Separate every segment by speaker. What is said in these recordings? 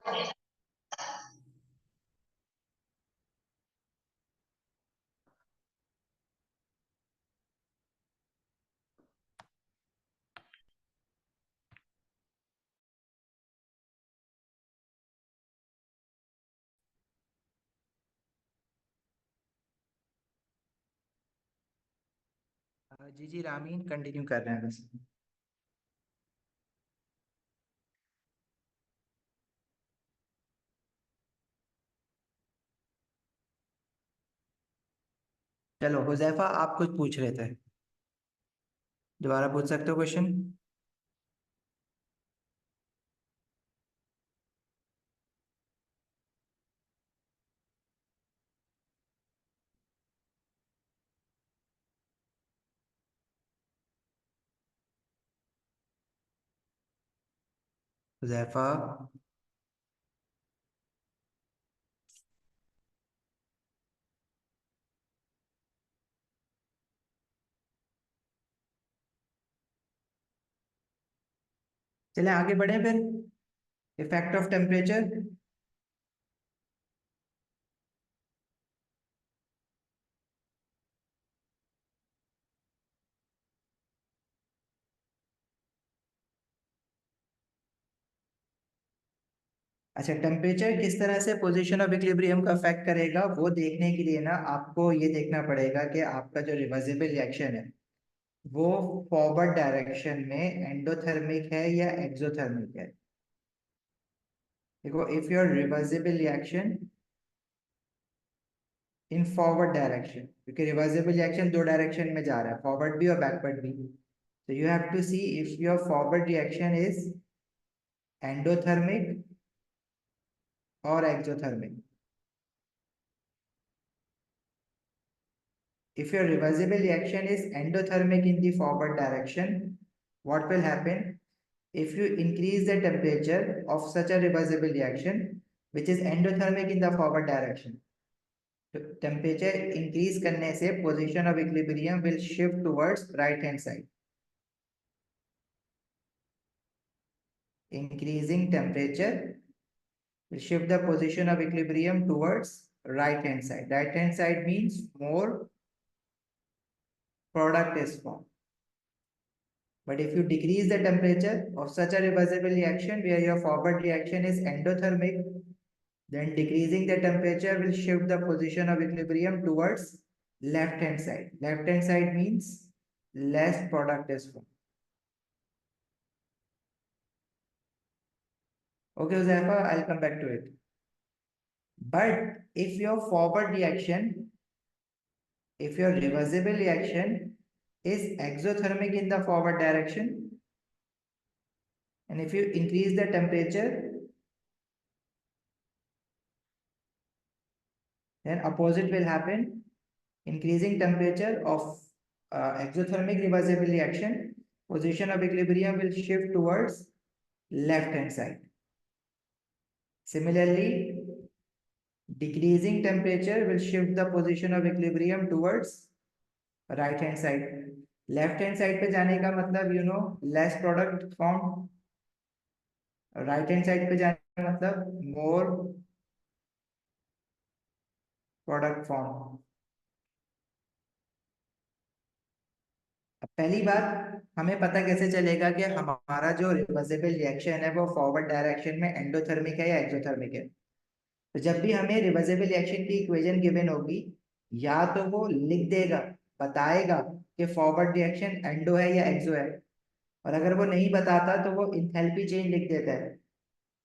Speaker 1: जी जी Ramin continue कर रहे हैं बस। चलो हुजैफा आप कुछ पूछ रहे थे, दोबारा पूछ सकते हो क्वेश्चन। हुजैफा। चले आगे बढ़े फिर। Effect of temperature. अच्छा, टेम्परेचर किस तरह से पोजीशन ऑफ इक्विलिब्रियम का अफेक्ट करेगा वो देखने के लिए ना आपको ये देखना पड़ेगा कि आपका जो रिवर्सिबल रिएक्शन है वो फॉरवर्ड डायरेक्शन में एंडोथर्मिक है या एक्सोथर्मिक है। देखो, if your reversible reaction in forward direction, क्योंकि रिवर्सिबल रिएक्शन दो डायरेक्शन में जा रहा है, फॉरवर्ड भी और बैकवर्ड भी। तो you have to see if your forward reaction is endothermic और exothermic. If your reversible reaction is endothermic in the forward direction, what will happen? If you increase the temperature of such a reversible reaction, which is endothermic in the forward direction, temperature increase करने से position of equilibrium will shift towards right hand side. Increasing temperature will shift the position of equilibrium towards right hand side. Right hand side means more product is formed. But if you decrease the temperature of such a reversible reaction where your forward reaction is endothermic, then decreasing the temperature will shift the position of equilibrium towards left hand side. Left hand side means less product is formed. Okay, Uzaifa, I'll come back to it. But if your reversible reaction is exothermic in the forward direction, and if you increase the temperature, then opposite will happen. Increasing temperature of exothermic reversible reaction, position of equilibrium will shift towards left hand side. Similarly, decreasing temperature will shift the position of equilibrium towards right hand side. Left hand side पे जाने का मतलब less product formed. Right hand side पे जाने का मतलब more product formed. अब पहली बात, हमें पता कैसे चलेगा कि हमारा जो रिवर्सिबल रिएक्शन है वो फॉरवर्ड डायरेक्शन में एंडोथर्मिक है या एक्सोथर्मिक है। तो जब भी हमें रिवर्सिबल रिएक्शन की इक्वेशन गिवन होगी, या तो वो लिख देगा, बताएगा कि फॉरवर्ड रिएक्शन एंडो है या एक्सो है, और अगर वो नहीं बताता तो वो इंथैल्पी चेंज लिख देता है।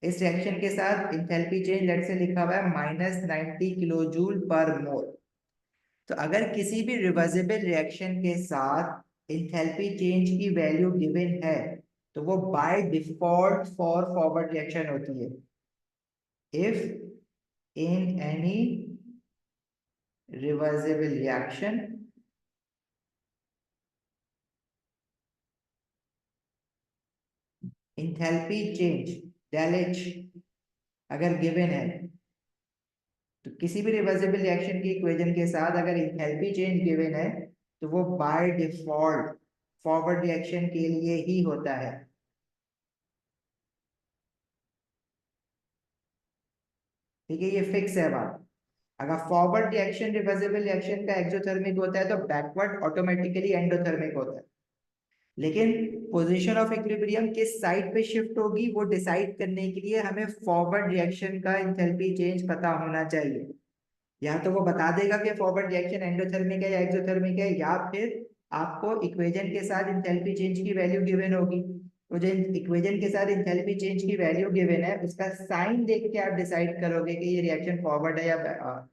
Speaker 1: इस रिएक्शन के साथ इंथैल्पी चेंज लेट से लिखा हुआ है -90 किलो जूल पर मोल। तो अगर किसी भी रिवर्सिबल रिएक्शन के साथ इंथैल्पी चेंज की वैल्यू गिवन है तो वो by default for forward reaction होती है। If in any reversible reaction enthalpy change del H अगर गिवन है, तो किसी भी रिवर्सिबल रिएक्शन की इक्वेशन के साथ अगर इंथैल्पी चेंज गिवन है तो वो बाय डिफॉल्ट फॉरवर्ड रिएक्शन के लिए ही होता है। ठीक है, ये फिक्स है बात। अगर फॉरवर्ड रिएक्शन रिवर्सिबल रिएक्शन का एक्सोथर्मिक होता है तो बैकवर्ड ऑटोमेटिकली एंडोथर्मिक होता है। लेकिन पोजीशन ऑफ इक्विलिब्रियम किस साइड पे शिफ्ट होगी वो डिसाइड करने के लिए हमें फॉरवर्ड रिएक्शन का इंथैल्पी चेंज पता होना चाहिए। या तो वो बता देगा कि फॉरवर्ड रिएक्शन एंडोथर्मिक है या एक्सोथर्मिक है, या फिर आपको इक्वेशन के साथ इंथैल्पी चेंज की वैल्यू गिवन होगी। तो जो इक्वेशन के साथ इंथैल्पी चेंज की वैल्यू गिवन है उसका साइन देख के आप डिसाइड करोगे कि ये रिएक्शन फॉरवर्ड है या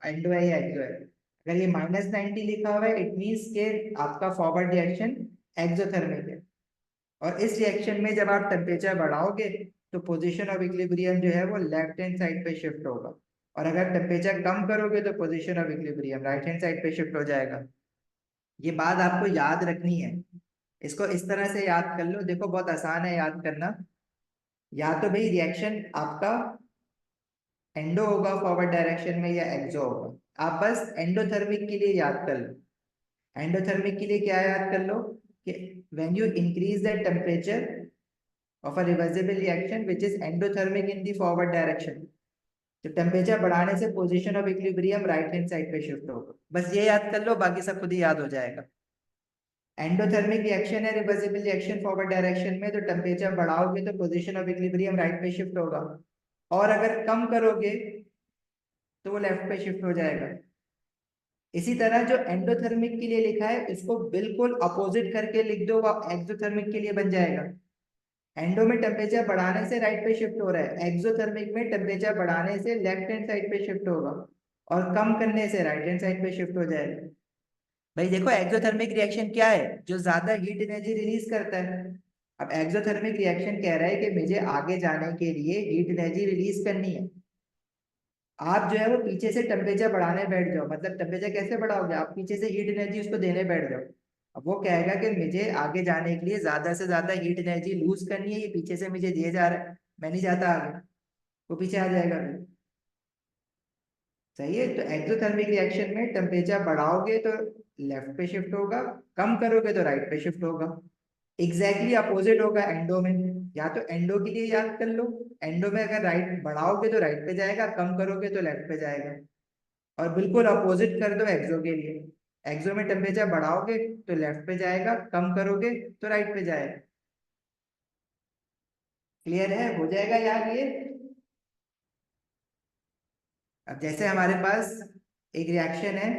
Speaker 1: एंडो है या एक्सो है। अगर ये -90 लिखा हुआ है इट मीन्स के आपका फॉरवर्ड रिएक्शन एक्सोथर्मिक है। और इस रिएक्शन में जब आप टेम्परेचर बढ़ाओगे तो पोजीशन ऑफ इक्विलिब्रियम जो है वो लेफ्ट हैंड साइड पे शिफ्ट होगा। और अगर टेम्परेचर कम करोगे तो position of equilibrium right hand side पे शिफ्ट हो जाएगा। ये बात आपको याद रखनी है। इसको इस तरह से याद कर लो, देखो बहुत आसान है याद करना। या तो भाई रिएक्शन आपका एंडो होगा फॉरवर्ड डायरेक्शन में या एक्सो होगा, आप बस एंडोथर्मिक के लिए याद कर लो। एंडोथर्मिक के लिए क्या याद कर लो कि when you increase the temperature of a reversible reaction which is endothermic in the forward direction, तो टेम्परेचर बढ़ाने से position of equilibrium right hand side पे शिफ्ट होगा। बस ये याद कर लो, बाकी सब खुद ही याद हो जाएगा। एंडोथर्मिक रिएक्शन है रिवर्सिबल रिएक्शन फॉरवर्ड डायरेक्शन में, तो टेम्परेचर बढ़ाओगे तो पोजीशन ऑफ इक्विलिब्रियम राइट पे शिफ्ट होगा। और अगर कम करोगे तो वो लेफ्ट पे शिफ्ट हो जाएगा। इसी तरह जो एंडोथर्मिक के लिए लिखा है इसको बिल्कुल अपोजिट करके लिख दो, वो एक्सोथर्मिक के लिए बन जाएगा। एंडो में टेम्परेचर बढ़ाने से राइट पे शिफ्ट हो रहा है, एक्सोथर्मिक में टेम्परेचर बढ़ाने से लेफ्ट हैंड साइड पे शिफ्ट होगा और कम करने से राइट हैंड साइड पे शिफ्ट हो जाएगा। भाई देखो एक्सोथर्मिक रिएक्शन क्या है, जो ज्यादा हीट एनर्जी रिलीज करता है। अब एक्सोथर्मिक रिएक्शन कह रहा है कि मुझे आगे जाने के लिए हीट एनर्जी रिलीज करनी है। आप जो है वो पीछे से टेम्परेचर बढ़ाने बैठ जाओ, मतलब टेम्परेचर कैसे बढ़ाओगे, आप पीछे से हीट एनर्जी उसको देने बैठ जाओ। अब वो कहेगा कि मुझे आगे जाने के लिए ज्यादा से ज्यादा हीट एनर्जी लूज करनी है, ये पीछे से मुझे दिए जा रहा है, मैं नहीं चाहता आगे, वो पीछे आ जाएगा फिर। सही है, तो एक्सोथर्मिक रिएक्शन में टेम्परेचर बढ़ाओगे तो लेफ्ट पे शिफ्ट होगा, कम करोगे तो राइट पे शिफ्ट होगा। एग्जैक्टली अपोजिट होगा एंडो में। या तो एंडो के लिए याद कर लो, एंडो में अगर राइट बढ़ाओगे तो राइट पे जाएगा, कम करोगे तो लेफ्ट पे जाएगा। और बिल्कुल अपोजिट कर दो एक्सो के लिए। एक्सो में टेम्परेचर बढ़ाओगे तो लेफ्ट पे जाएगा, कम करोगे तो राइट पे जाएगा। क्लियर है, हो जाएगा यार ये। अब जैसे हमारे पास एक रिएक्शन है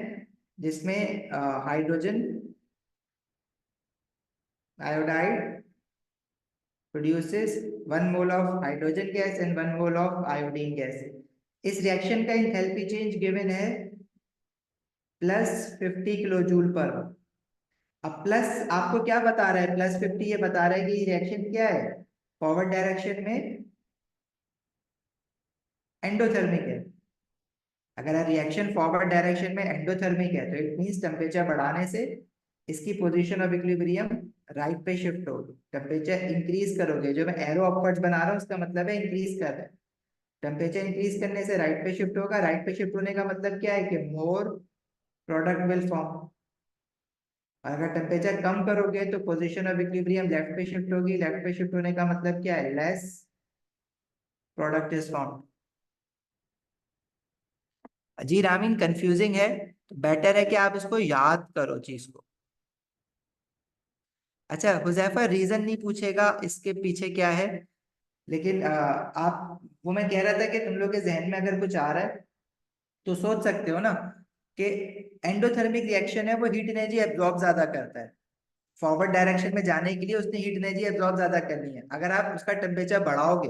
Speaker 1: जिसमें hydrogen iodide produces 1 mole of hydrogen gas and 1 mole of iodine gas। इस रिएक्शन का इंथैल्पी चेंज गिवन है +50 किलो जूल पर। अब प्लस आपको क्या बता रहा है, +50 ये बता रहा है कि ये रिएक्शन क्या है, फॉरवर्ड डायरेक्शन में एंडोथर्मिक है। अगर रिएक्शन फॉरवर्ड डायरेक्शन में एंडोथर्मिक है तो इट मींस टेम्परेचर बढ़ाने से इसकी पोजीशन ऑफ इक्विलिब्रियम राइट पे शिफ्ट होगी। टेम्परेचर इंक्रीज करोगे, जो मैं एरो अपवर्ड्स बना रहा हूँ उसका मतलब है इंक्रीज कर रहा है। टेम्परेचर इंक्रीज करने से राइट पे शिफ्ट होगा, राइट पे शिफ्ट होने का मतलब क्या है कि मोर प्रोडक्ट विल फॉर्म। अगर टेम्परेचर कम करोगे तो पोजीशन ऑफ इक्विलिब्रियम लेफ्ट पे शिफ्ट होगी, लेफ्ट पे शिफ्ट होने का मतलब क्या है, लेस प्रोडक्ट इज फॉर्म। जी रामीन कंफ्यूजिंग है, तो बेटर है कि आप इसको याद करो चीज को। अच्छा हुजैफा रीजन नहीं पूछेगा इसके पीछे क्या है, लेकिन आप, वो मैं कह रहा था कि तुम लोग के जहन में अगर कुछ आ रहा है तो सोच सकते हो ना कि एंडोथर्मिक रिएक्शन है वो हीट एनर्जी एब्जॉर्ब ज्यादा करता है। फॉरवर्ड डायरेक्शन में जाने के लिए उसने हीट एनर्जी एब्जॉर्ब ज्यादा करनी है। अगर आप उसका टेम्परेचर बढ़ाओगे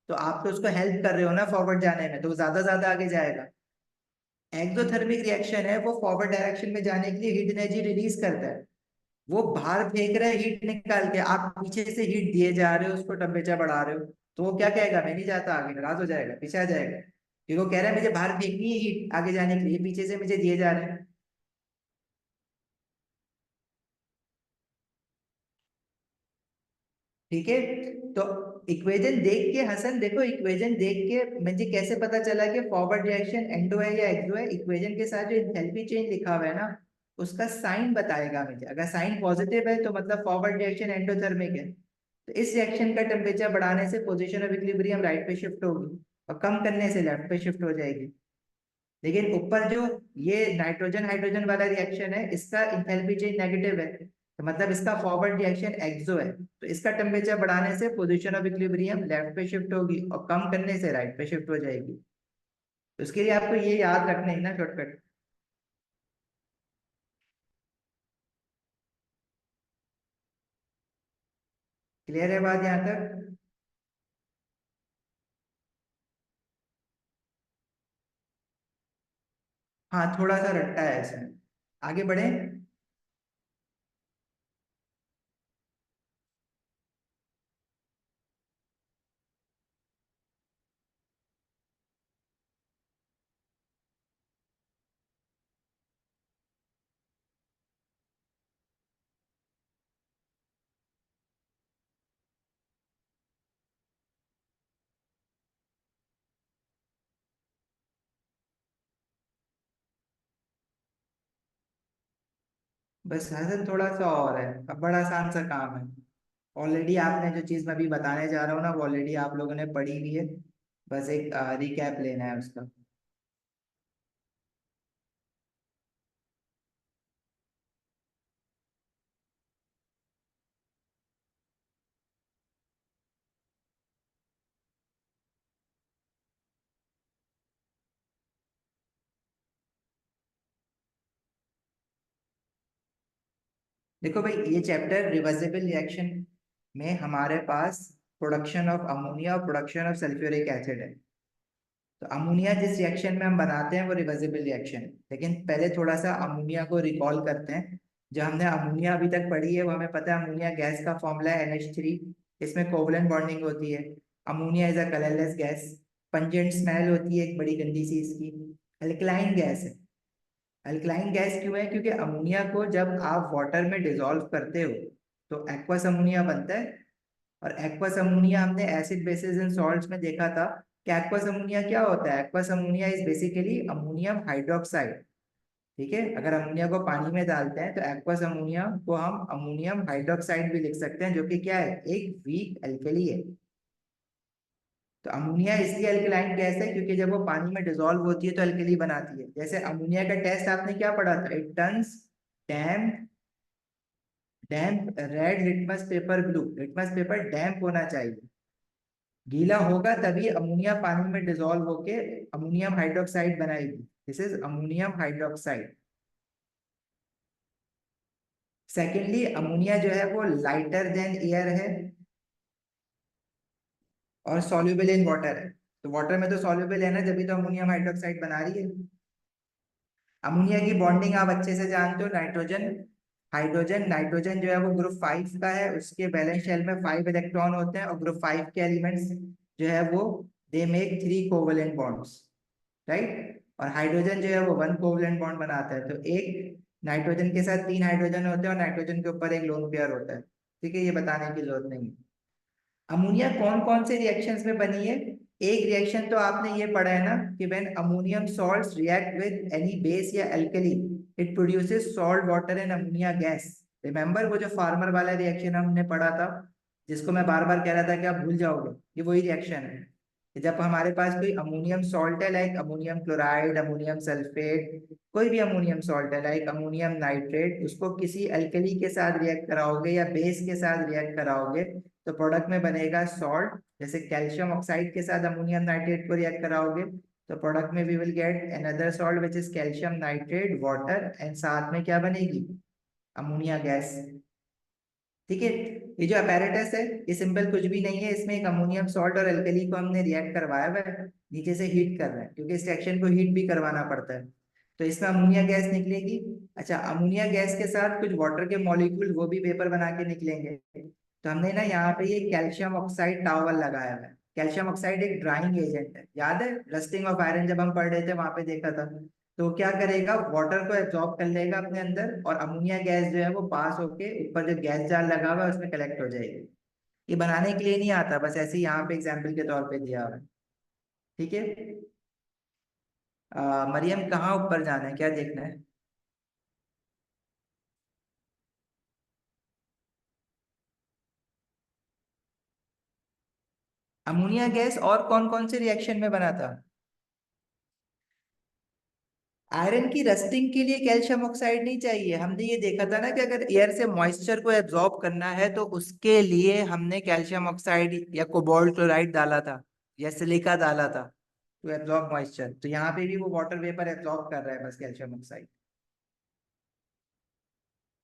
Speaker 1: तो आप तो उसको हेल्प कर रहे हो ना फॉरवर्ड जाने में, तो वो ज्यादा ज्यादा आगे जाएगा। एक्सोथर्मिक रिएक्शन है वो फॉरवर्ड डायरेक्शन में जाने के लिए हीट एनर्जी रिलीज करता है। वो बाहर फेंक रहा है हीट निकाल के, आप पीछे से हीट दिए जा रहे हो, उसको टेम्परेचर बढ़ा रहे हो। तो वो क्या कहेगा, मैं नहीं जाता आगे, नाराज हो जाएगा, पीछे आ जाएगा, क्योंकि वो कह रहा है मुझे बाहर फेंकनी है हीट आगे जाने के लिए, पीछे से मुझे दिए जा रहे हैं। ठीक है, तो इक्वेशन देख के हसन, देखो इक्वेशन देख के मुझे कैसे पता चला कि फॉरवर्ड रिएक्शन एंडो है या एक्सो है, इक्वेशन के साथ जो एंथैल्पी चेंज लिखा हुआ है ना उसका साइन बताएगा मुझे। अगर साइन पॉजिटिव है तो मतलब फॉरवर्ड रिएक्शन एंडोथर्मिक है, तो इस रिएक्शन का टेम्परेचर बढ़ाने से पोजीशन ऑफ इक्विलिब्रियम राइट पे शिफ्ट होगी। और कम करने से लेफ्ट पे शिफ्ट हो जाएगी। लेकिन ऊपर जो ये नाइट्रोजन हाइड्रोजन वाला रिएक्शन है, इसका इंथैल्पी चेंज नेगेटिव है, तो मतलब इसका फॉरवर्ड रिएक्शन एक्सो है, तो इसका टेम्परेचर बढ़ाने से पोजीशन ऑफ इक्विलिब्रियम लेफ्ट पे शिफ्ट होगी और कम करने से राइट पे शिफ्ट हो जाएगी। तो उसके लिए आपको ये याद रखना है ना शॉर्टकट। क्लियर है बात यहाँ तक? हाँ, थोड़ा सा रट्टा है इसमें। आगे बढ़े। बस हसन थोड़ा सा और है, अब बड़ा आसान सा काम है। ऑलरेडी आपने जो चीज मैं अभी बताने जा रहा हूँ ना, वो ऑलरेडी आप लोगों ने पढ़ी हुई है। बस एक रिकैप लेना है उसका। देखो भाई, ये चैप्टर रिवर्सिबल रिएक्शन में हमारे पास प्रोडक्शन ऑफ अमोनिया और प्रोडक्शन ऑफ सल्फ्यूरिक एसिड है। तो अमोनिया जिस रिएक्शन में हम बनाते हैं वो रिवर्सिबल रिएक्शन है। लेकिन पहले थोड़ा सा अमोनिया को रिकॉल करते हैं। जो हमने अमोनिया अभी तक पढ़ी है वो हमें पता है, अमोनिया गैस का फॉर्मूला है NH3। इसमें कोवलेंट बॉन्डिंग होती है। Ammonia is a colourless gas. Pungent smell होती है एक बड़ी गंदी सी इसकी। अल्कलाइन गैस है। अल्कलाइन गैस क्यों है? क्योंकि अमोनिया को जब आप वाटर में डिसॉल्व करते हो तो एक्वस अमोनिया बनता है। और एक्वस अमोनिया हमने एसिड बेसिस इन सॉल्ट्स में देखा था कि एक्वस अमोनिया क्या होता है। Aqueous ammonia is basically ammonium hydroxide. ठीक है, अगर अमोनिया को पानी में डालते हैं तो एक्वस अमोनिया को हम अमोनियम हाइड्रोक्साइड भी लिख सकते हैं, जो कि क्या है, एक वीक एल्कली है। तो अमोनिया इसलिए अल्कलाइन गैस है क्योंकि जब वो पानी में डिसॉल्व होती है तो अल्कली बनाती है। जैसे अमोनिया का टेस्ट आपने क्या पढ़ा था, it turns damp damp red litmus paper blue. Litmus paper damp होना चाहिए, गीला होगा तभी अमोनिया पानी में डिसॉल्व होके अमोनियम हाइड्रोक्साइड बनाएगी। This is ammonium hydroxide. Secondly, ammonia जो है वो लाइटर देन एयर है और सॉल्युबल इन वाटर है। तो वाटर में तो सॉल्युबल है ना, जब भी तो अमोनियम हाइड्रोक्साइड बना रही है। अमोनिया की बॉन्डिंग आप अच्छे से जानते हो, नाइट्रोजन हाइड्रोजन। नाइट्रोजन जो है वो ग्रुप 5 का है, उसके बैलेंस शेल में 5 इलेक्ट्रॉन होते हैं और ग्रुप 5 के एलिमेंट्स जो है वो they make 3 covalent bonds, right. और हाइड्रोजन जो है वो 1 कोवलेंट बॉन्ड बनाता है। तो एक नाइट्रोजन के साथ 3 हाइड्रोजन होते हैं और नाइट्रोजन के ऊपर एक लोन पेयर होता है। ठीक है, ये बताने की जरूरत नहीं। अमोनिया कौन कौन से रिएक्शंस में बनी है? एक रिएक्शन तो आपने ये पढ़ा है ना कि when ammonium salts react with any base या alkali, it produces salt water and ammonia gas. Remember वो जो फार्मर वाला रिएक्शन हमने पढ़ा था, जिसको मैं बार बार कह रहा था कि आप भूल जाओगे, ये वही रिएक्शन है कि जब हमारे पास कोई अमोनियम सॉल्ट है, like ammonium chloride, ammonium sulphate, कोई भी अमोनियम सॉल्ट है लाइक अमोनियम नाइट्रेट, उसको किसी अल्कली के साथ रिएक्ट कराओगे या बेस के साथ रिएक्ट कराओगे तो प्रोडक्ट में बनेगा सॉल्ट। जैसे कैल्शियम ऑक्साइड के साथ अमोनियम नाइट्रेट को रिएक्ट कराओगे तो प्रोडक्ट में we will get another salt which is calcium nitrate water, and साथ में क्या बनेगी, अमोनिया गैस। ठीक है, ये जो अपैरेटस है ये सिंपल कुछ भी नहीं है, इसमें एक अमोनियम सॉल्ट और अल्कली को हमने रिएक्ट करवाया हुआ है, नीचे से हीट कर रहे हैं क्योंकि इस रिएक्शन को हीट भी करवाना पड़ता है। तो इसमें अमोनिया गैस निकलेगी। अच्छा, अमोनिया गैस के साथ कुछ वाटर के मॉलिक्यूल वो भी वेपर बना के निकलेंगे। तो हमने ना यहाँ पे ये कैल्शियम ऑक्साइड टावल लगाया हुआ है। कैल्शियम ऑक्साइड एक ड्राइंग एजेंट है, याद है रस्टिंग ऑफ आयरन जब हम पढ़ रहे थे वहां पे देखा था। तो क्या करेगा, वाटर को एब्जॉर्ब कर लेगा अपने अंदर और अमोनिया गैस जो है वो पास होके ऊपर जो गैस जाल लगा हुआ है उसमें कलेक्ट हो जाएगी। ये बनाने के लिए नहीं आता, बस ऐसे ही यहाँ पे एग्जाम्पल के तौर पे दिया हुआ है। ठीक है। मरियम कहाँ ऊपर जाना है, क्या देखना है? अमोनिया गैस और कौन कौन से रिएक्शन में बना था? आयरन की रस्टिंग के लिए कैल्शियम ऑक्साइड नहीं चाहिए। हमने ये देखा था ना कि अगर एयर से मॉइस्चर को एब्जॉर्ब करना है तो उसके लिए हमने कैल्शियम ऑक्साइड या कोबाल्ट क्लोराइड डाला था या सिलिका डाला था टू एब्जॉर्ब मॉइस्चर। तो यहाँ पे भी वो वाटर वेपर एब्जॉर्ब कर रहा है बस कैल्शियम ऑक्साइड।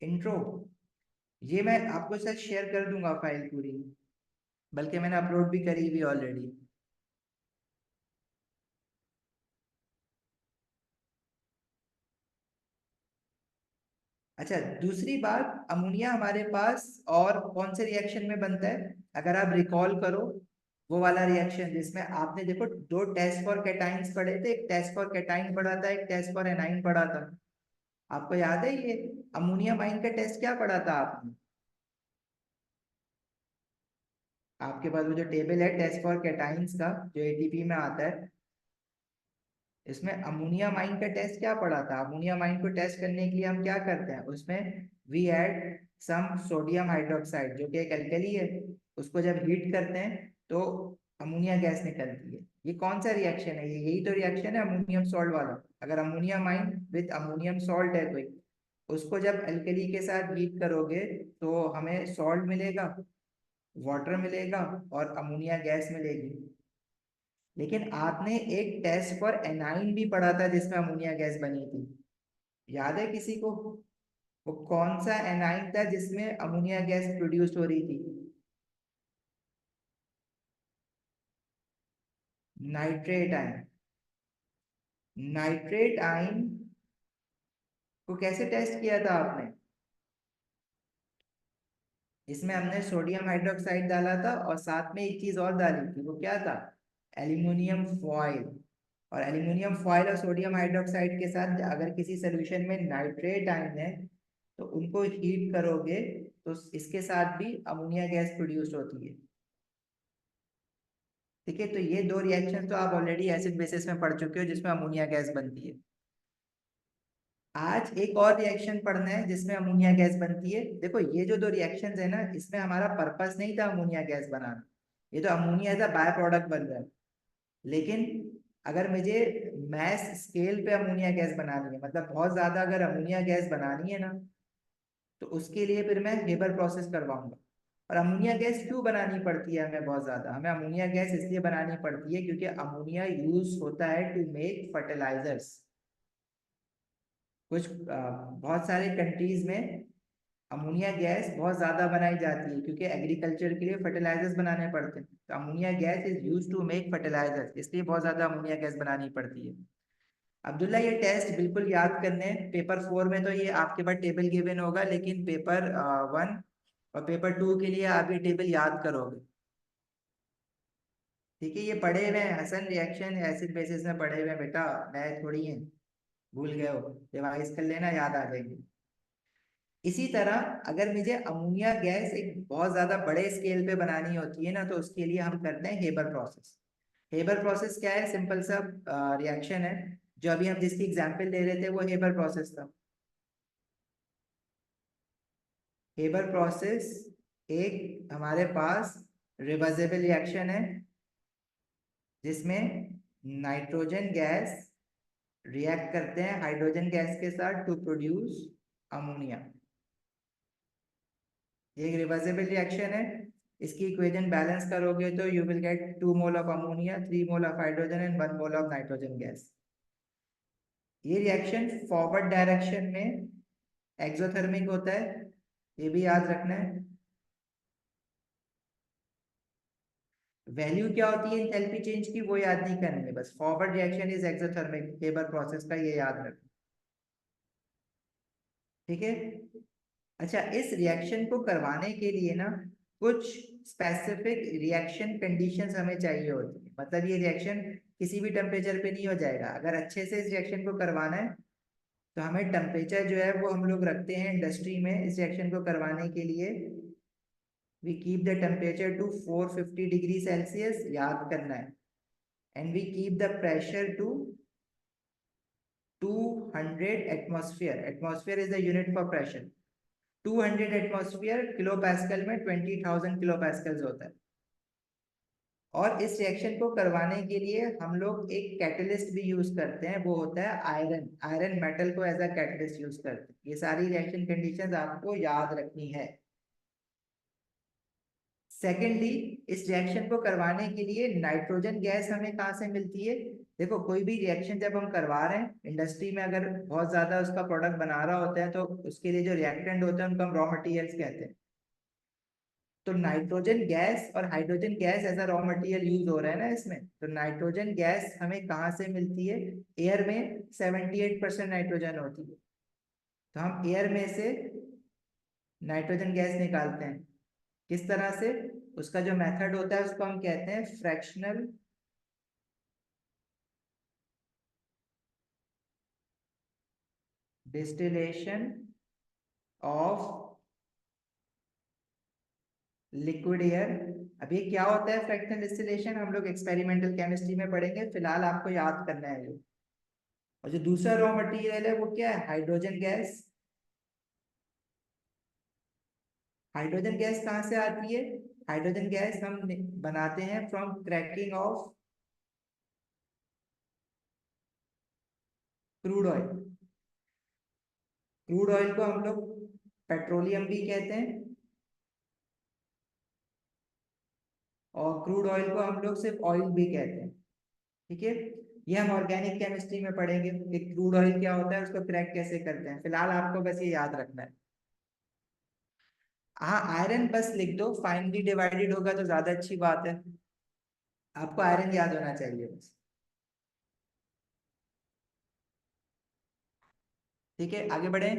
Speaker 1: इंट्रो ये मैं आपको शायद शेयर कर दूंगा फाइल पूरी, बल्कि मैंने अपलोड भी करी हुई ऑलरेडी। अच्छा, दूसरी बात, अमोनिया हमारे पास और कौन से रिएक्शन में बनता है? अगर आप रिकॉल करो वो वाला रिएक्शन जिसमें आपने देखो दो टेस्ट फॉर कैटाइंस पढ़े थे, एक टेस्ट फॉर कैटाइन पढ़ा था, एक टेस्ट फॉर एनाइन पढ़ा था। आपको याद है ये अमोनिया माइन का टेस्ट क्या पढ़ा था आपने? आपके पास वो जो टेबल है टेस्ट फॉर कैटाइंस का जो एटीपी में आता है, इसमें अमोनिया माइन का टेस्ट क्या पड़ा था? अमोनिया माइन को टेस्ट करने के लिए हम क्या करते हैं, उसमें we add some sodium hydroxide जो कि एक एल्कली है। उसको जब हीट करते हैं तो अमोनिया गैस निकलती है। ये कौन सा रिएक्शन है? ये यही तो रिएक्शन है अमोनियम सॉल्ट वाला। अगर ammonia mine with ammonium salt है कोई, उसको जब एल्कली के साथ हीट करोगे तो हमें सॉल्ट मिलेगा, वाटर मिलेगा और अमोनिया गैस मिलेगी। लेकिन आपने एक टेस्ट फॉर एनाइन भी पढ़ा था जिसमें अमोनिया गैस बनी थी, याद है किसी को? वो कौन सा एनाइन था जिसमें अमोनिया गैस प्रोड्यूस हो रही थी? Nitrate ion. नाइट्रेट आयन को कैसे टेस्ट किया था आपने? इसमें हमने सोडियम हाइड्रोक्साइड डाला था और साथ में एक चीज और डाली थी, वो क्या था? Aluminium foil. और एल्यूमिनियम फॉयल और सोडियम हाइड्रोक्साइड के साथ अगर किसी सोल्यूशन में नाइट्रेट आयन है तो उनको हीट करोगे तो इसके साथ भी अमोनिया गैस प्रोड्यूस होती है। ठीक है, तो ये दो रिएक्शन तो आप ऑलरेडी एसिड बेसिस में पढ़ चुके हो जिसमें अमोनिया गैस बनती है। आज एक और रिएक्शन पढ़ना है जिसमें अमोनिया गैस बनती है। देखो ये जो दो रिएक्शंस है ना, इसमें हमारा पर्पस नहीं था अमोनिया गैस बनाना, ये तो ammonia as a by product बन रहा है। लेकिन अगर मुझे मैस स्केल पे अमोनिया गैस बनानी है, मतलब बहुत ज्यादा अगर अमोनिया गैस बनानी है ना, तो उसके लिए फिर मैं हेबर प्रोसेस करवाऊंगा। और अमोनिया गैस क्यों बनानी पड़ती है हमें बहुत ज्यादा? हमें अमोनिया गैस इसलिए बनानी पड़ती है क्योंकि अमोनिया यूज होता है टू मेक फर्टिलाइजर्स। कुछ बहुत सारे कंट्रीज में अमोनिया गैस बहुत ज्यादा बनाई जाती है क्योंकि एग्रीकल्चर के लिए फर्टिलाइजर्स बनाने पड़ते हैं। तो ammonia gas is use to make fertilisers, इसलिए बहुत ज्यादा अमोनिया गैस बनानी पड़ती है। अब्दुल्ला ये टेस्ट बिल्कुल याद करने हैं। पेपर 4 में तो ये आपके पास टेबल गिवन होगा, लेकिन पेपर 1 और पेपर 2 के लिए आप ये टेबल याद करोगे। ठीक है, ये पढ़े हुए हैं, हसन रिएक्शन एसिड बेसिस में पढ़े हुए हैं बेटा, नए थोड़ी हैं। भूल गए हो? रिवाइज कर लेना, याद आ जाएंगे। इसी तरह अगर मुझे अमोनिया गैस एक बहुत ज्यादा बड़े स्केल पे बनानी होती है ना, तो उसके लिए हम करते हैं हेबर प्रोसेस। हेबर प्रोसेस क्या है? सिंपल सा रिएक्शन है। जो अभी हम जिसकी एग्जांपल ले रहे थे वो हेबर प्रोसेस था। हेबर प्रोसेस एक हमारे पास रिवर्सेबल रिएक्शन है जिसमें नाइट्रोजन गैस रिएक्ट करते हैं हाइड्रोजन गैस के साथ टू प्रोड्यूस अमोनिया। ये एक रिवर्सेबल रिएक्शन है। इसकी इक्वेशन बैलेंस करोगे तो you will get 2 mole of ammonia, 3 mole of hydrogen and 1 mole of nitrogen gas. ये रिएक्शन फॉरवर्ड डायरेक्शन में एक्सोथर्मिक होता है, ये भी याद रखना है। वैल्यू क्या होती है एंथैल्पी चेंज की वो याद नहीं करनी है, बस forward reaction is exothermic Haber process का, ये याद रखना। ठीक है। अच्छा, इस रिएक्शन को करवाने के लिए ना कुछ स्पेसिफिक रिएक्शन कंडीशंस हमें चाहिए होती है। मतलब ये रिएक्शन किसी भी टेम्परेचर पे नहीं हो जाएगा। अगर अच्छे से इस रिएक्शन को करवाना है तो हमें टेम्परेचर जो है वो हम लोग रखते हैं इंडस्ट्री में इस रिएक्शन को करवाने के लिए। We keep the temperature to 450 degree Celsius, याद करना है। And we keep the pressure to 200 atmosphere. Atmosphere is the unit for pressure. 200 atmosphere kilo pascal में 20,000 किलो पैस्कल्स होता है। और इस रिएक्शन को करवाने के लिए हम लोग एक कैटलिस्ट भी यूज करते हैं, वो होता है आयरन। आयरन मेटल को एज अ कैटलिस्ट यूज करते हैं। ये सारी रिएक्शन कंडीशंस आपको याद रखनी है। सेकेंडली, इस रिएक्शन को करवाने के लिए नाइट्रोजन गैस हमें कहाँ से मिलती है? देखो, कोई भी रिएक्शन जब हम करवा रहे हैं इंडस्ट्री में, अगर बहुत ज्यादा उसका प्रोडक्ट बना रहा होता है तो उसके लिए जो रिएक्टेंट होते हैं उनको हम रॉ मटेरियल्स कहते हैं। तो नाइट्रोजन गैस और hydrogen gas as a raw material use हो रहा है ना इसमें। तो नाइट्रोजन गैस हमें कहाँ से मिलती है? एयर में 78% नाइट्रोजन होती है। तो हम एयर में से नाइट्रोजन गैस निकालते हैं। किस तरह से? उसका जो मेथड होता है उसको हम कहते हैं fractional distillation of liquid air. अब ये क्या होता है फ्रैक्शनल डिस्टिलेशन? हम लोग एक्सपेरिमेंटल केमिस्ट्री में पढ़ेंगे, फिलहाल आपको याद करना है ये। और जो दूसरा रॉ मटेरियल है वो क्या है? Hydrogen gas. हाइड्रोजन गैस कहाँ से आती है? हाइड्रोजन गैस हम बनाते हैं from cracking of crude oil. Crude oil को हम लोग पेट्रोलियम भी कहते हैं, और क्रूड ऑयल को हम लोग सिर्फ ऑयल भी कहते हैं। ठीक है, ये हम ऑर्गेनिक केमिस्ट्री में पढ़ेंगे कि क्रूड ऑयल क्या होता है, उसको क्रैक कैसे करते हैं। फिलहाल आपको बस ये याद रखना है। हाँ, आयरन बस लिख दो, फाइनली डिवाइडेड होगा तो ज्यादा अच्छी बात है। आपको आयरन याद होना चाहिए बस। ठीक है, आगे बढ़े।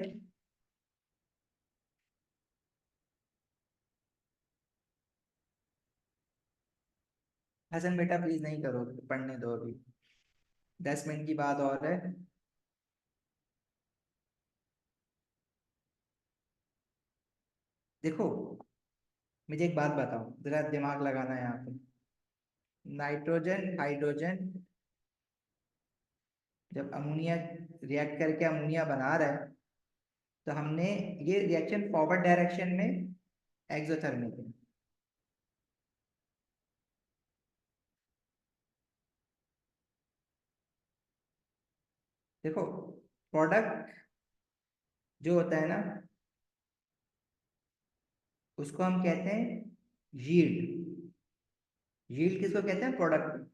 Speaker 1: हसन बेटा प्लीज नहीं करो, पढ़ने दो अभी, 10 मिनट की बात और है। देखो, मुझे एक बात बताओ, जरा दिमाग लगाना है यहाँ पे। नाइट्रोजन हाइड्रोजन जब अमोनिया रिएक्ट करके अमोनिया बना रहा है, तो हमने ये रिएक्शन फॉरवर्ड डायरेक्शन में एक्सोथर्मिक है। देखो, प्रोडक्ट जो होता है ना, उसको हम कहते हैं यील्ड। यील्ड किसको कहते हैं? प्रोडक्ट।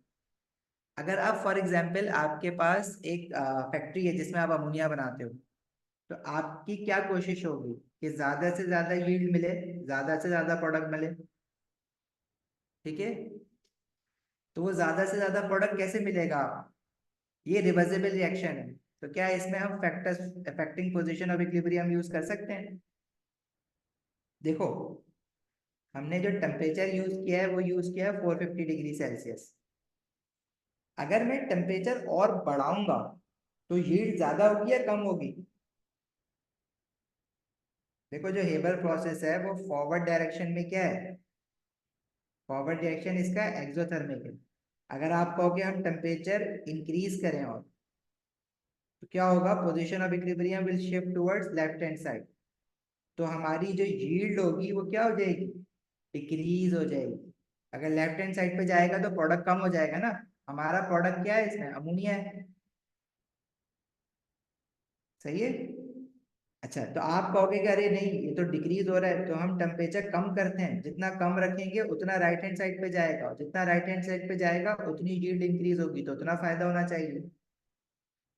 Speaker 1: अगर आप फॉर एग्जांपल आपके पास एक फैक्ट्री है जिसमें आप अमोनिया बनाते हो, तो आपकी क्या कोशिश होगी कि ज्यादा से ज्यादा यील्ड मिले, ज्यादा से ज्यादा प्रोडक्ट मिले। ठीक है, तो वो ज्यादा से ज्यादा प्रोडक्ट कैसे मिलेगा? ये रिवर्सिबल रिएक्शन है, तो क्या इसमें हम factors affecting position of equilibrium use कर सकते हैं? देखो, हमने जो टेम्परेचर यूज किया है वो यूज किया है 450 डिग्री सेल्सियस। अगर मैं टेम्परेचर और बढ़ाऊंगा तो यील्ड ज्यादा होगी या कम होगी? देखो, जो हेबर प्रोसेस है वो फॉरवर्ड डायरेक्शन में क्या है? फॉरवर्ड डायरेक्शन इसका एक्सोथर्मिक है। अगर आप कहोगे हम टेम्परेचर इंक्रीज करें और, तो क्या होगा? Position of equilibrium will shift towards left hand side. तो हमारी जो यील्ड होगी वो क्या हो जाएगी? डिक्रीज हो जाएगी। अगर लेफ्ट हैंड साइड पे जाएगा तो प्रोडक्ट कम हो जाएगा ना। हमारा प्रोडक्ट क्या है इसमें? अमोनिया है। सही है। अच्छा, तो आप कहोगे कि अरे नहीं, ये तो डिक्रीज हो रहा है, तो हम टेम्परेचर कम करते हैं। जितना कम रखेंगे उतना राइट हैंड साइड पे जाएगा, और जितना राइट हैंड साइड पे जाएगा उतनी यील्ड इंक्रीज होगी, तो उतना फायदा होना चाहिए।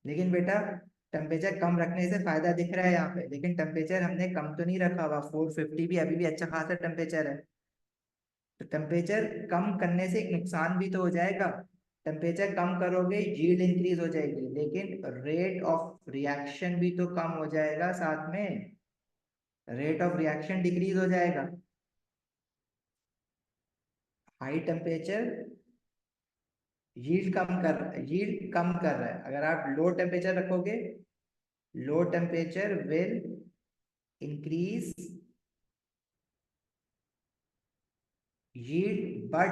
Speaker 1: लेकिन बेटा, टेम्परेचर कम रखने से फायदा दिख रहा है यहाँ पे, लेकिन टेम्परेचर हमने कम तो नहीं रखा हुआ। 450 भी अभी भी अच्छा खासा टेम्परेचर है। तो टेम्परेचर कम करने से एक नुकसान भी तो हो जाएगा। टेम्परेचर कम करोगे यील्ड इंक्रीज हो जाएगी, लेकिन रेट ऑफ रिएक्शन भी तो कम हो जाएगा साथ में। रेट ऑफ रिएक्शन डिक्रीज हो जाएगा। हाई टेम्परेचर यील्ड कम कर रहा है। अगर आप लो टेम्परेचर रखोगे, low temperature will increase yield, but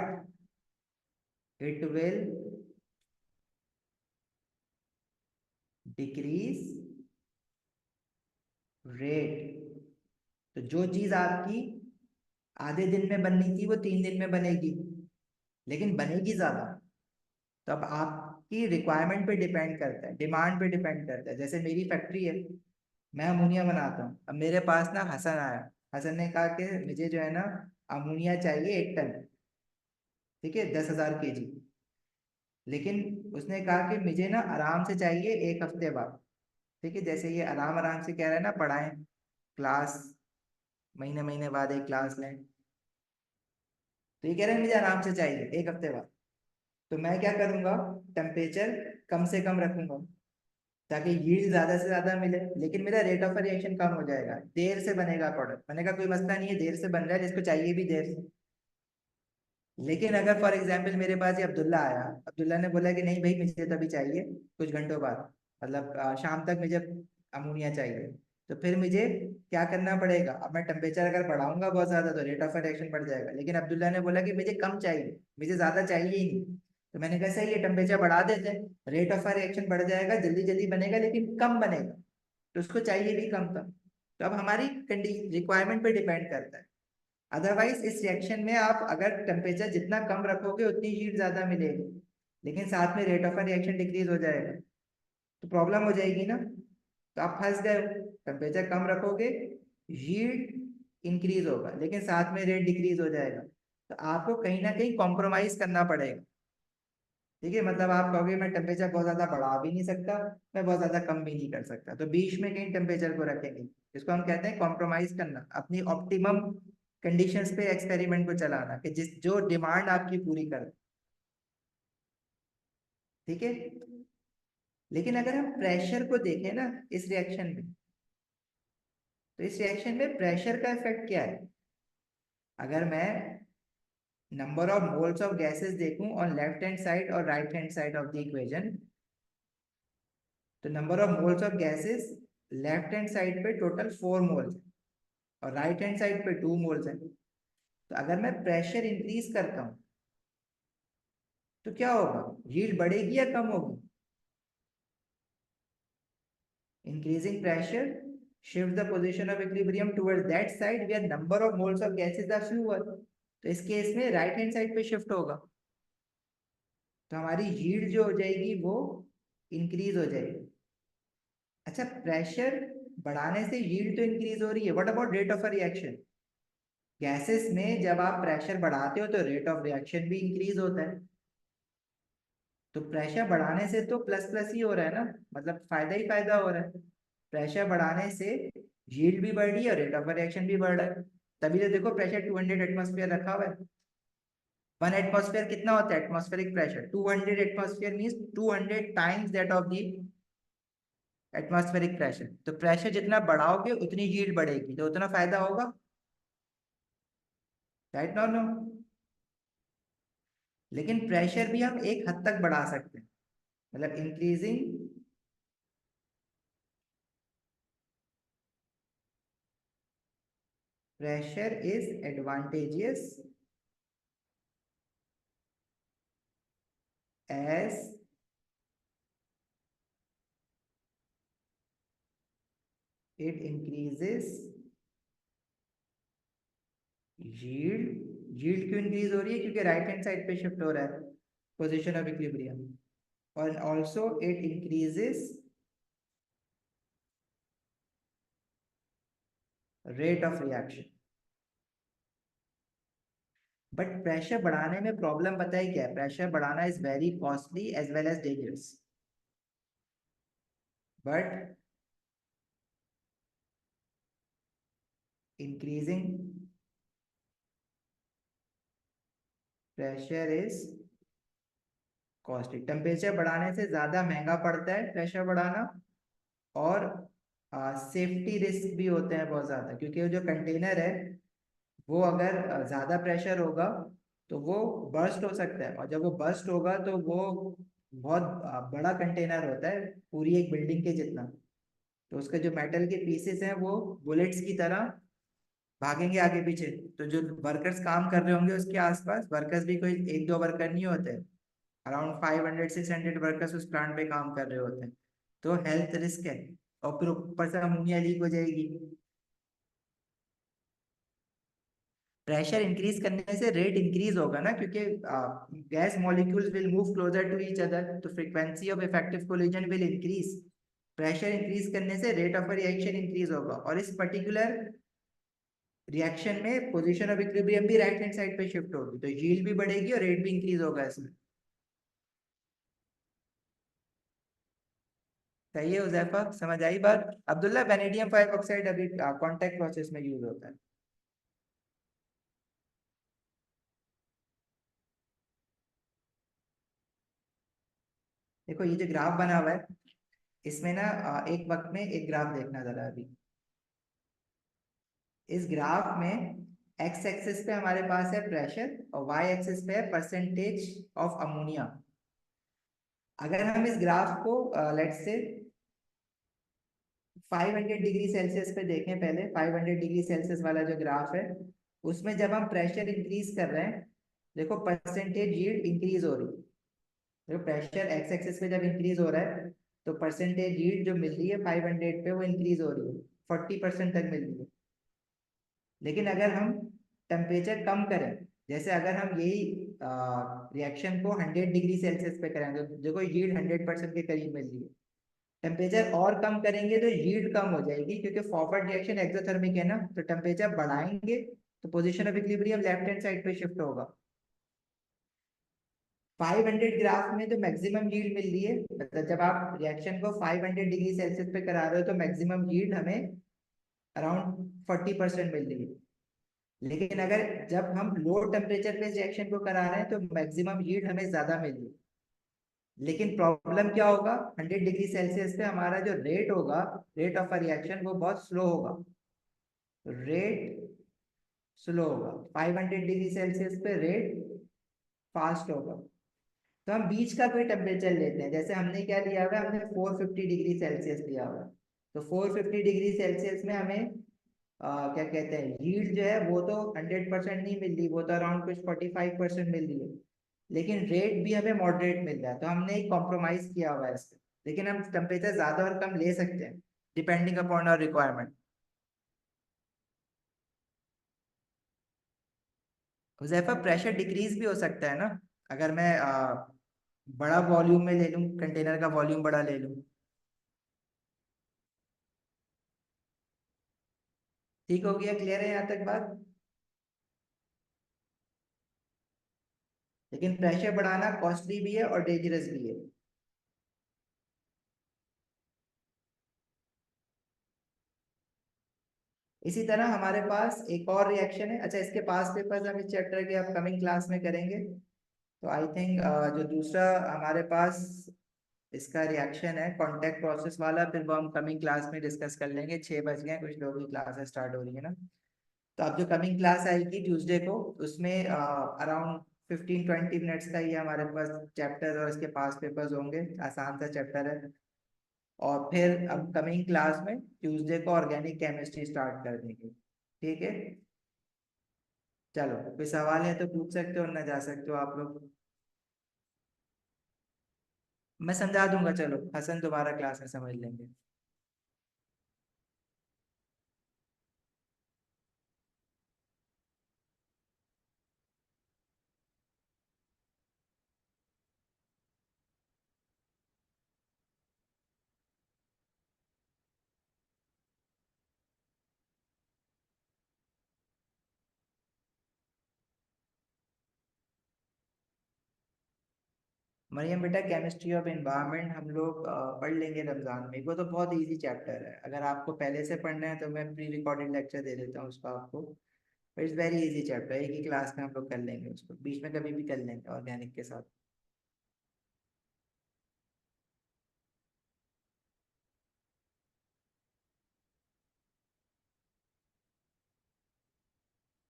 Speaker 1: it will decrease rate। तो जो चीज आपकी आधे दिन में बननी थी वो 3 दिन में बनेगी। लेकिन बनेगी ज्यादा। तो अब आपकी रिक्वायरमेंट पे डिपेंड करता है, डिमांड पे डिपेंड करता है। जैसे मेरी फैक्ट्री है, मैं अमोनिया बनाता हूँ। अब मेरे पास ना हसन आया, हसन ने कहा कि मुझे जो है ना अमोनिया चाहिए 1 टन, ठीक है, 10,000 kg। लेकिन उसने कहा कि मुझे ना आराम से चाहिए 1 हफ्ते बाद। ठीक है, जैसे ये आराम आराम से कह रहा है ना, पढ़ाएं क्लास, महीने महीने बाद एक क्लास लें, तो ये कह रहे हैं मुझे आराम से चाहिए 1 हफ्ते बाद। तो मैं क्या करूंगा, टेम्परेचर कम से कम रखूंगा ताकि यील्ड ज्यादा से ज्यादा मिले, लेकिन मेरा रेट ऑफ रिएक्शन कम हो जाएगा, देर से बनेगा प्रोडक्ट। मैंने कहा कोई मसला नहीं है, देर से बन रहा है, जिसको चाहिए भी देर से। लेकिन अगर फॉर एग्जाम्पल मेरे पास ये अब्दुल्ला आया, अब्दुल्ला ने बोला कि नहीं भाई मुझे तो अभी चाहिए कुछ घंटों बाद, मतलब शाम तक मुझे अमोनिया चाहिए, तो फिर मुझे क्या करना पड़ेगा। अब मैं टेम्परेचर अगर बढ़ाऊंगा बहुत ज्यादा तो रेट ऑफ रिएक्शन बढ़ जाएगा, लेकिन अब्दुल्ला ने बोला कि मुझे कम चाहिए, मुझे ज्यादा चाहिए ही नहीं। तो मैंने कहा सही है, टेम्परेचर बढ़ा देते हैं, रेट ऑफ रिएक्शन बढ़ जाएगा, जल्दी जल्दी बनेगा लेकिन कम बनेगा, तो उसको चाहिए भी कम था। तो अब हमारी कंडीशन रिक्वायरमेंट पे डिपेंड करता है। अदरवाइज इस रिएक्शन में आप अगर टेम्परेचर जितना कम रखोगे उतनी हीट ज्यादा मिलेगी, लेकिन साथ में रेट ऑफ रिएक्शन डिक्रीज हो जाएगा, तो प्रॉब्लम हो जाएगी ना। तो आप फंस गए, टेम्परेचर कम रखोगे, हीट इंक्रीज होगा लेकिन साथ में रेट डिक्रीज हो जाएगा, तो आपको कहीं ना कहीं कॉम्प्रोमाइज करना पड़ेगा। ठीक है, मतलब आप कहोगे मैं टेम्परेचर बहुत ज्यादा बढ़ा भी नहीं सकता, मैं बहुत ज्यादा कम भी नहीं कर सकता, तो बीच में कहीं टेम्परेचर को रखेंगे। इसको हम कहते हैं कॉम्प्रोमाइज करना, अपनी ऑप्टिमम कंडीशंस पे एक्सपेरिमेंट को चलाना कि जिस जो डिमांड आपकी पूरी कर। ठीक है, लेकिन अगर हम प्रेशर को देखें ना इस रिएक्शन में, तो इस रिएक्शन में प्रेशर का इफेक्ट क्या है। अगर मैं number of moles of gases देखूं ऑन लेफ्ट हैंड साइड और right hand side of the equation, तो number of moles of gases left hand side पे टोटल 4 मोल्स और राइट हैंड साइड पे 2 मोल्स है। तो अगर मैं प्रेशर इंक्रीज करता हूँ तो क्या होगा, यील्ड बढ़ेगी या कम होगी। Increasing pressure shift the position of equilibrium towards that side where number of moles of gases are fewer। तो इस केस में राइट हैंड साइड पे शिफ्ट होगा, तो हमारी यील्ड जो हो जाएगी वो इंक्रीज हो जाएगी। अच्छा, प्रेशर बढ़ाने से यील्ड तो इंक्रीज हो रही है, what about rate of reaction. Gases में जब आप प्रेशर बढ़ाते हो तो रेट ऑफ रिएक्शन भी इंक्रीज होता है, तो प्रेशर बढ़ाने से तो प्लस प्लस ही हो रहा है ना, मतलब फायदा ही फायदा हो रहा है। प्रेशर बढ़ाने से यील्ड भी बढ़ रही है और रेट ऑफ रिएक्शन भी बढ़ रहा है। तभी तो देखो प्रेशर 200 एटमॉस्फेयर रखा हुआ है। 1 एटमॉस्फेयर कितना होता है, atmospheric pressure 200 atmosphere means 200 times that of the atmospheric pressure. तो प्रेशर जितना बढ़ाओगे उतनी यील्ड बढ़ेगी, तो उतना फायदा होगा, राइट नॉट नो। लेकिन प्रेशर भी हम एक हद तक बढ़ा सकते हैं, मतलब increasing pressure is advantageous as it increases yield। yield क्यों इंक्रीज हो रही है, क्योंकि राइट हैंड साइड पे शिफ्ट हो रहा है पोजीशन ऑफ इक्विलिब्रियम, और also it increases rate of reaction. But pressure बढ़ाने में प्रॉब्लम पता है क्या है, प्रेशर बढ़ाना is very costly as well as dangerous. But increasing pressure is costly. Temperature बढ़ाने से ज्यादा महंगा पड़ता है प्रेशर बढ़ाना, और सेफ्टी रिस्क भी होते हैं बहुत ज्यादा, क्योंकि वो जो कंटेनर है वो अगर ज्यादा प्रेशर होगा तो वो बर्स्ट हो सकता है, और जब वो बर्स्ट होगा तो वो बहुत बड़ा कंटेनर होता है, पूरी एक बिल्डिंग के जितना। तो उसके जो मेटल के पीसेस हैं वो बुलेट्स की तरह भागेंगे आगे पीछे। तो जो वर्कर्स काम कर रहे होंगे उसके आसपास, वर्कर्स भी कोई एक दो वर्कर नहीं होते, अराउंड 500 600 वर्कर्स उस प्लांट पे काम कर रहे होते हैं, तो हेल्थ रिस्क है। और फिर ऊपर से अमोनिया लीक हो जाएगी। प्रेशर इंक्रीज करने से रेट इंक्रीज होगा ना, क्योंकि gas molecules will move closer to each other, तो frequency of effective collision will increase. Pressure increase करने से रेट ऑफ रिएक्शन इंक्रीज होगा, और इस पर्टिकुलर रिएक्शन में पोजीशन ऑफ इक्विलिब्रियम भी राइट हैंड साइड पे शिफ्ट होगी, तो यील्ड भी बढ़ेगी और रेट भी इंक्रीज होगा इसमें। सही है उजैफा, समझ आई बात? अब्दुल्ला, वेनेडियम फाइव ऑक्साइड अभी कांटेक्ट प्रोसेस में यूज होता है। देखो ये जो ग्राफ बना हुआ है, इसमें ना एक वक्त में एक ग्राफ देखना जरा अभी। इस ग्राफ में एक्स एक्सिस पे हमारे पास है प्रेशर और वाई एक्सिस पे है परसेंटेज ऑफ अमोनिया। अगर हम इस ग्राफ को लेट्स से 500 डिग्री सेल्सियस पे देखें, पहले 500 डिग्री सेल्सियस वाला जो ग्राफ है, उसमें जब हम प्रेशर इंक्रीज कर रहे हैं, देखो परसेंटेज यील्ड इंक्रीज हो रही है। देखो प्रेशर एक्स एक्सिस पे जब इंक्रीज हो रहा है, तो परसेंटेज यील्ड जो मिल रही है 500 पे, वो इंक्रीज हो रही है, 40% तक मिल रही है। लेकिन अगर हम टेम्परेचर कम करें, जैसे अगर हम यही रिएक्शन को 100 डिग्री सेल्सियस पे करें, तो देखो यील्ड 100% के करीब मिल रही है। टेम्परेचर और कम करेंगे तो यील्ड कम हो जाएगी, क्योंकि फॉरवर्ड रिएक्शन एक्सोथर्मिक है ना, तो टेम्परेचर बढ़ाएंगे तो position of equilibrium left hand side पे शिफ्ट होगा। 500 ग्राफ में तो मैक्सिमम यील्ड मिल रही है, मतलब जब आप रिएक्शन को 500 डिग्री सेल्सियस पे करा रहे हो तो मैक्सिमम यील्ड हमें अराउंड 40% मिल रही है। लेकिन अगर जब हम लो टेम्परेचर पे रिएक्शन को करा रहे हैं तो मैक्सिमम हीट हमें ज्यादा मिल रही है। लेकिन प्रॉब्लम क्या होगा, 100 डिग्री सेल्सियस पे हमारा जो रेट होगा, रेट ऑफ अ रिएक्शन, वो बहुत स्लो होगा। रेट स्लो होगा, 500 डिग्री सेल्सियस पे रेट फास्ट होगा। तो हम बीच का कोई टेम्परेचर लेते हैं, जैसे हमने क्या लिया हुआ है, हमने 450 डिग्री सेल्सियस लिया हुआ है। तो 450 डिग्री सेल्सियस में हमें क्या कहते हैं, यील्ड जो है वो तो 100% नहीं मिल रही, वो तो अराउंड कुछ 45% मिल रही है। लेकिन रेट भी हमें मॉडरेट मिल रहा है, तो हमने एक कॉम्प्रोमाइज किया हुआ है इससे। लेकिन हम टेम्परेचर ज्यादा और कम ले सकते हैं, depending upon our requirement. Huzaifa, pressure decrease भी हो सकता है ना, अगर मैं बड़ा वॉल्यूम में ले लूँ, कंटेनर का वॉल्यूम बड़ा ले लूँ। ठीक हो गया, क्लियर है यहाँ तक बात? लेकिन प्रेशर बढ़ाना कॉस्टली भी है और डेंजरस भी है। इसी तरह हमारे पास एक और रिएक्शन है, अच्छा इसके पास पेपर्स हम इस चैप्टर के अपकमिंग क्लास में करेंगे। तो आई थिंक जो दूसरा हमारे पास इसका रिएक्शन है कांटेक्ट प्रोसेस वाला, फिर वो हम कमिंग क्लास में डिस्कस कर लेंगे। 6 बज गए, कुछ लोगों की क्लासेस स्टार्ट हो रही है ना। तो अब जो कमिंग क्लास आएगी ट्यूसडे को, उसमें अराउंड 15-20 मिनट्स का ये हमारे पास चैप्टर और इसके पास पेपर्स होंगे। आसान सा चैप्टर है। और फिर अब कमिंग क्लास में ट्यूसडे को ऑर्गेनिक केमिस्ट्री स्टार्ट कर देंगे। ठीक है, चलो कोई सवाल है तो पूछ सकते हो, ना जा सकते हो आप लोग। मैं समझा दूंगा, चलो हसन दोबारा क्लास में समझ लेंगे। मरियम बेटा, केमिस्ट्री ऑफ एनवायरनमेंट हम लोग पढ़ लेंगे रमजान में। वो तो बहुत इजी चैप्टर है, अगर आपको पहले से पढ़ना है तो मैं प्री रिकॉर्डेड लेक्चर दे देता हूँ उसका आपको। इट्स वेरी इजी चैप्टर, एक ही क्लास में हम लोग कर लेंगे उसको, बीच में कभी भी कर लेंगे ऑर्गेनिक के साथ।